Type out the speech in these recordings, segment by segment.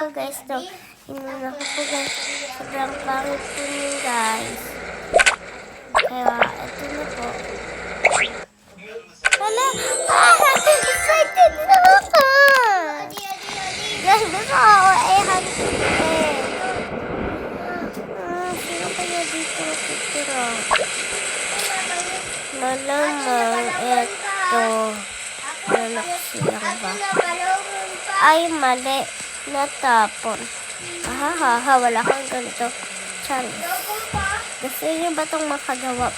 ko guys. Inuna ko po guys. Sobrang pangit po niyo guys. Kaya ito na po. Hala! Excited na ako! Guys, gusto ako sino kaya dito titira? Malamang ito. Nalaksiyan ba? Ay, mali. Natapon. Wala kang ganito. Chance. Gusto niyo ba itong makagawa?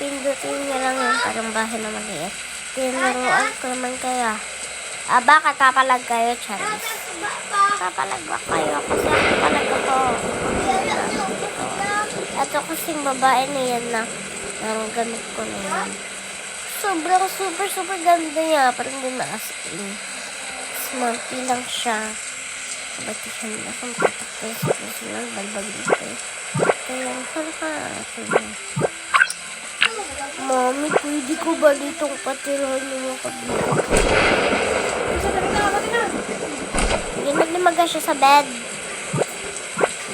Pindutin niyo lang yung parang bahay na maliit. Tinuruan ko naman kaya. Baka kapalag kayo, Chance. Kapalag ba kayo? Kasi ako palag ako. Ito kasing babae na yan na ang gamit ko na yan. Sobrang super ganda niya. Parang din na-as-in. Smarty lang siya. Kabati siya nila kung tatakto sa personal. Balbag dito. Kaya ito. Mami, pwede ko ba ditong patirahan yung mga kabila? Yan, naglimaga siya sa bed.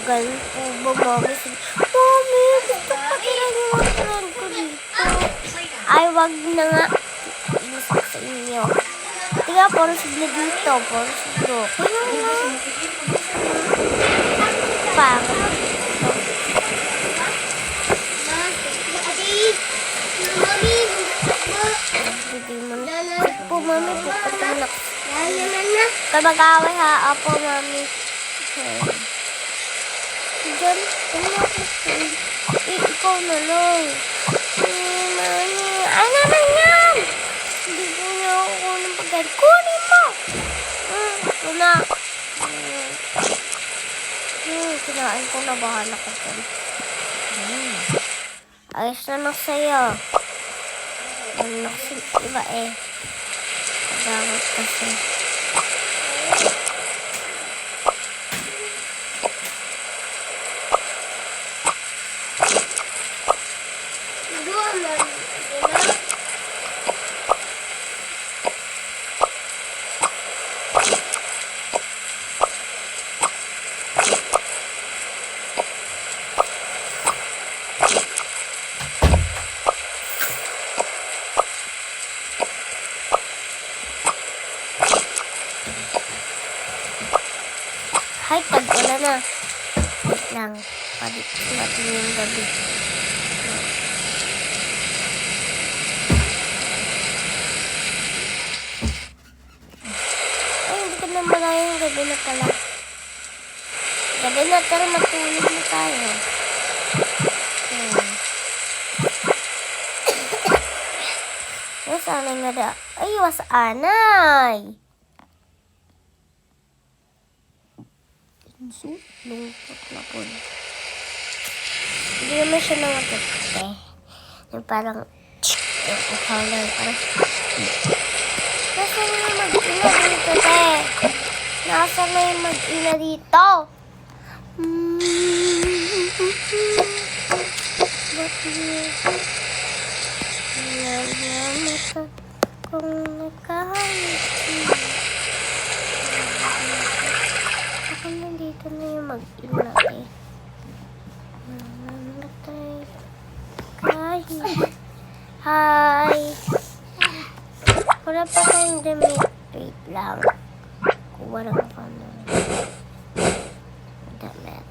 Ganun po ba, Mami? Mami, gusto patirahan yung mga friend ko dito. Ay, wag na nga. Inisip sa inyo. Tiga, puro sigla dito. Puro sigla. Kaya nga. Pangit. Opo, Mami. Pagkatanak. Kabag-away ha. Opo, Mami. Diyan. Ikaw na lang. Mami. Ano naman yan? Hindi ko niya ako ng pagkain. Kunin mo! Ito na. Kinain ko na. Bahala ka dyan. Ayos naman sa'yo. Ano na kasi iba eh. Pagawat kasi. Hay, tag-ulan na. Wait lang. Palit natin yung gabi. Ay, hindi ko na malaya yung gabi na pala. Gabi na, pero matulog na tayo. Wasanay nga da. Ay, wasanay! Lungkot na po. Hindi naman siya nangatete. Yung parang yung color. Nasa na yung mag-ina dito, te? Nasa na yung mag-ina dito? Ba't niya? Nalaman kung nagkahanap siya. Ako nandito na yung mag-ina eh. Hi! Wala pa kayong damit. Wait lang. Kuha lang ako ng damit.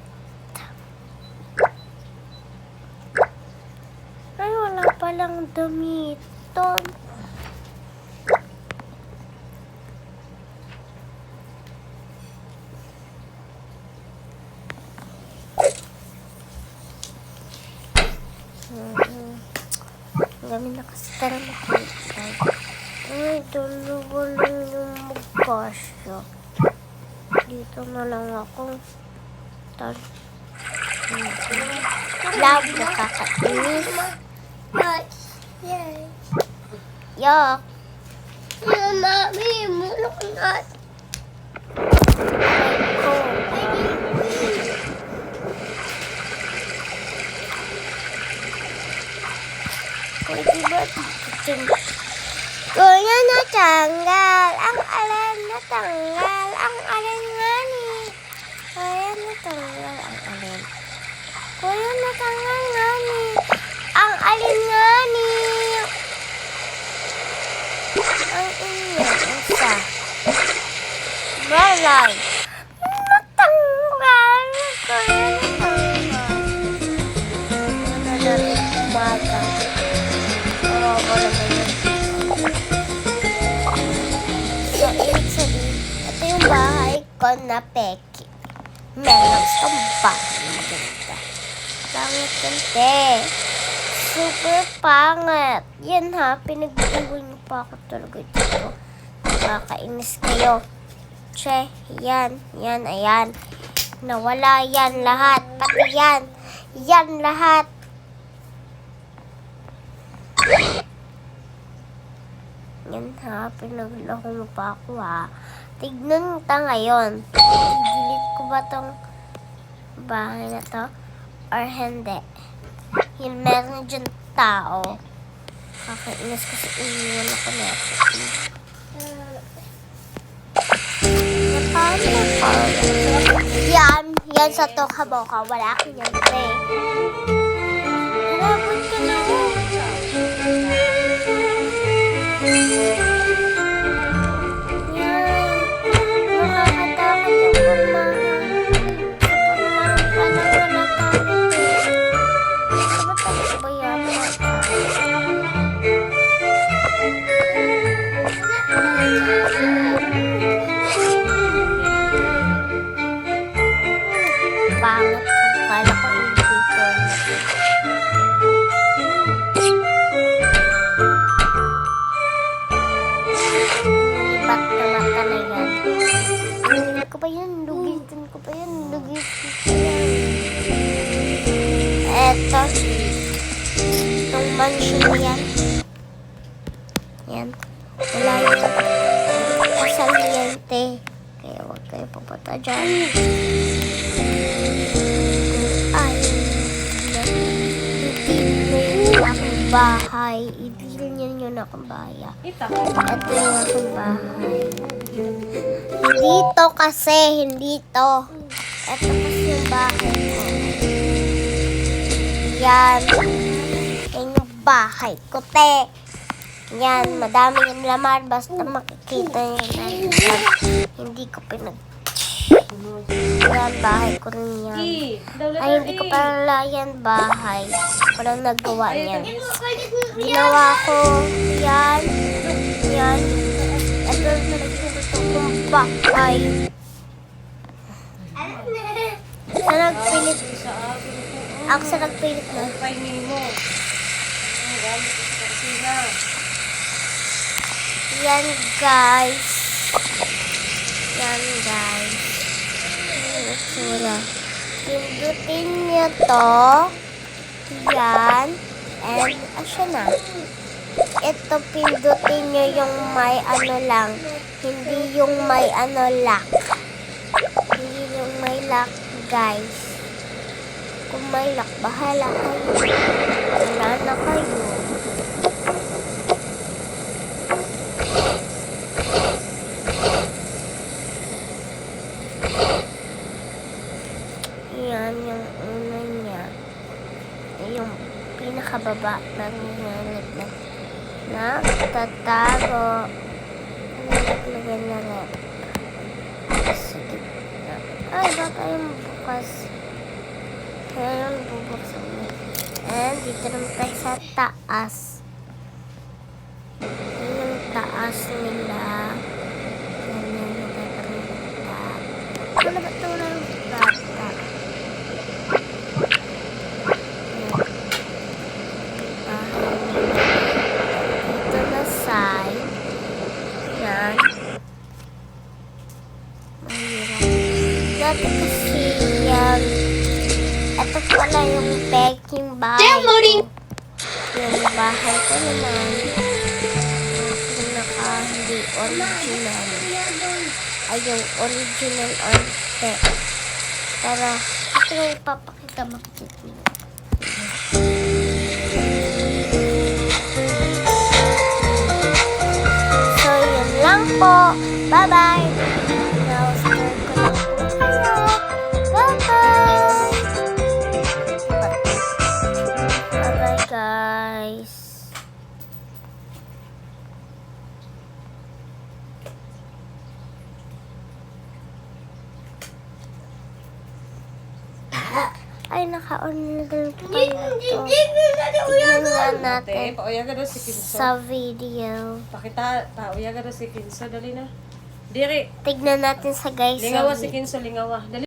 Ay, wala palang damit. Gamit na kasi tara makikita. Ay, dalawa lang yung magkasya. Dito na lang ako. Love, nakakainis. Yuck. Mami, mulok na. Pwede ba dito? Kuya natanggal. Ang alin natanggal. Ang alin nga ni. Tangangani. Ang alin nga ni. Ang inyong isa. Balay. Matanggal ko yun. Ano natin umaga. Kawawa naman yun. So, ibig sabihin, ito yung bahay ko na peki. Meron itong bahay. Maganda. Pangit kante. Super pangit. Yan ha, pinag-iwan niyo pa ako talaga dito. Nakakainis kayo. Che, yan, ayan. Nawala yan lahat. Pati yan. Yan lahat. Yan ha, pinaglako mo pa ako ha. Tignan ta ngayon. I-delete ko ba tong bahay na to? Or hindi? Yung meron dyan tao. Kakainis kasi iniwan ako neto. Yan sa to kaboka. Wala ka yan, pre. Harapon ka na mo. Yan. Makakatakot yung pagmahal. Parang wala tayo. Ano talaga ba yan? Pangit ko. Kala ko yung dito. Libat na mata na yan. Lugitin ko pa yan. Lugitin ko pa yan. Eto. Itong mansion yan. Yan. Wala yung kasaliente. Kaya huwag kayo papunta dyan. Bahay. I-deal nyo na akong bahay. Ito yung akong bahay. Hindi to kasi. Hindi to. Ito kasi yung bahay ko. Yan. Yan yung bahay ko, te. Yan. Madami yung laman. Basta makikita nyo na yan. Hindi ko pinag... Yan, bahay ko rin yan. Ay, hindi ko pala yan bahay. Walang nagawa niyan. Ginawa ko yan. Yan. Ito na nagsugusto kong bahay. Sa nagpilit. Ako sa nagpilit na. Yan, guys. Yan, guys. Wala. Pindutin niyo to. Yan. And, asya na. Ito, pindutin nyo yung may ano lang. Hindi yung may ano lock. Hindi yung may lock, guys. Kung may lock, bahala kayo. Wala na kayo. Yan yung una niya. Yung pinakababa ng ngalit na nagtatago. Naglagay na rin. Sige. Ay, baka yung bukas. Kaya yung bubuksan mo. And dito naman tayo sa taas. Yung taas nila. Yan yung nagtatarita. Ano ba ito na yung bata? Dati kasi yan. Ito pala yung peking bahay ko. Yung bahay ko naman. Hindi original. Ay, yung original arte. Tara, ito yung ipapakita makikita. So, yun lang po. Bye-bye. Now, start ko lang po kayo. Bye-bye. Ay, naka-on na din pala ito. Tignan nga natin Pauyaga daw si Kinso. sa video. Pauyaga daw si Kinso. Dali na. Diri. Tignan natin sa guys. Lingawa si Kinso, lingawa. Dali.